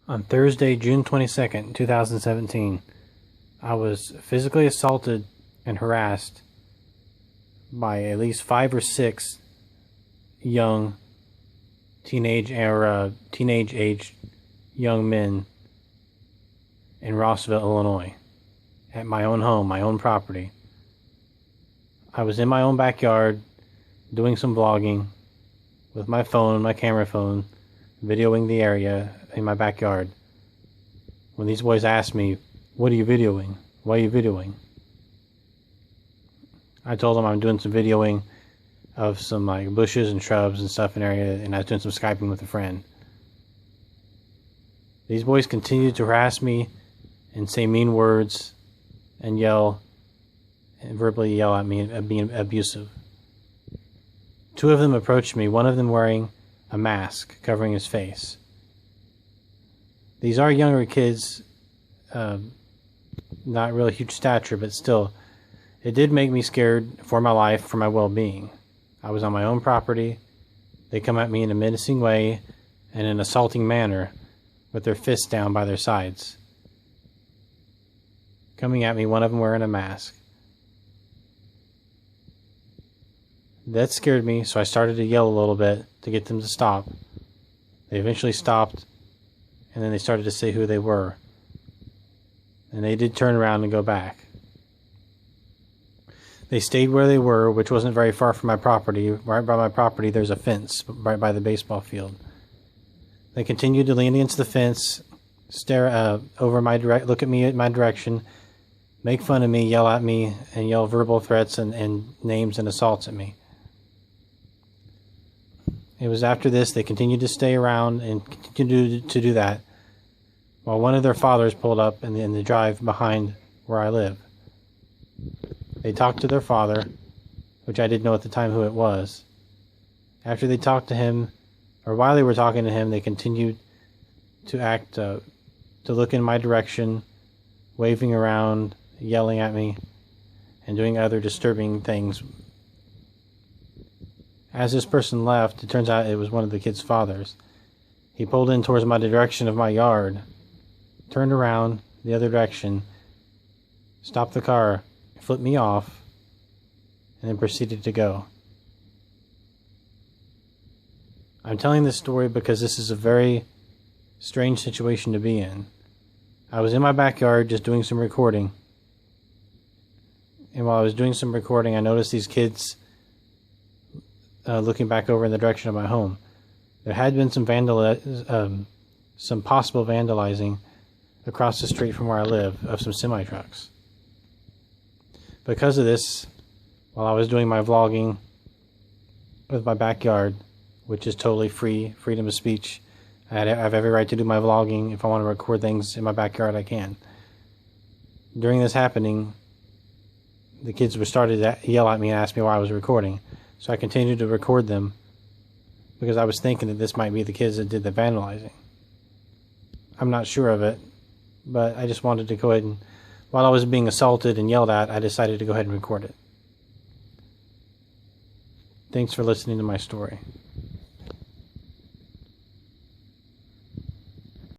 On Thursday, June 22nd, 2017, I was physically assaulted and harassed by at least 5 or 6 young teenage-aged young men in Rossville, Illinois, at my own home, my own property. I was in my own backyard doing some vlogging with my phone, my camera phone, videoing the area in my backyard, when these boys asked me, "What are you videoing? Why are you videoing?" I told them I'm doing some videoing of some bushes and shrubs and stuff in the area, and I was doing some Skyping with a friend. These boys continued to harass me and say mean words and verbally yell at me and being abusive. 2 of them approached me, one of them wearing a mask covering his face. These are younger kids, not really huge stature, but still, it did make me scared for my life, for my well-being. I was on my own property. They come at me in a menacing way and in an assaulting manner with their fists down by their sides. Coming at me, one of them wearing a mask. That scared me, so I started to yell a little bit to get them to stop. They eventually stopped, and then they started to say who they were. And they did turn around and go back. They stayed where they were, which wasn't very far from my property. Right by my property, there's a fence right by the baseball field. They continued to lean against the fence, stare look at me at my direction, make fun of me, yell at me, and yell verbal threats and names and assaults at me. It was after this they continued to stay around and continued to do that, while one of their fathers pulled up in the drive behind where I live. They talked to their father, which I didn't know at the time who it was. After they talked to him, or while they were talking to him, they continued to look in my direction, waving around, yelling at me, and doing other disturbing things. As this person left, it turns out it was one of the kids' fathers. He pulled in towards my direction of my yard, turned around the other direction, stopped the car, flipped me off, and then proceeded to go. I'm telling this story because this is a very strange situation to be in. I was in my backyard just doing some recording, and while I was doing some recording, I noticed these kids looking back over in the direction of my home. There had been some possible vandalizing across the street from where I live of some semi-trucks. Because of this, while I was doing my vlogging with my backyard, which is totally freedom of speech, I have every right to do my vlogging. If I want to record things in my backyard, I can. During this happening, the kids started to yell at me and ask me why I was recording. So I continued to record them because I was thinking that this might be the kids that did the vandalizing. I'm not sure of it, but I just wanted to go ahead and, while I was being assaulted and yelled at, I decided to go ahead and record it. Thanks for listening to my story.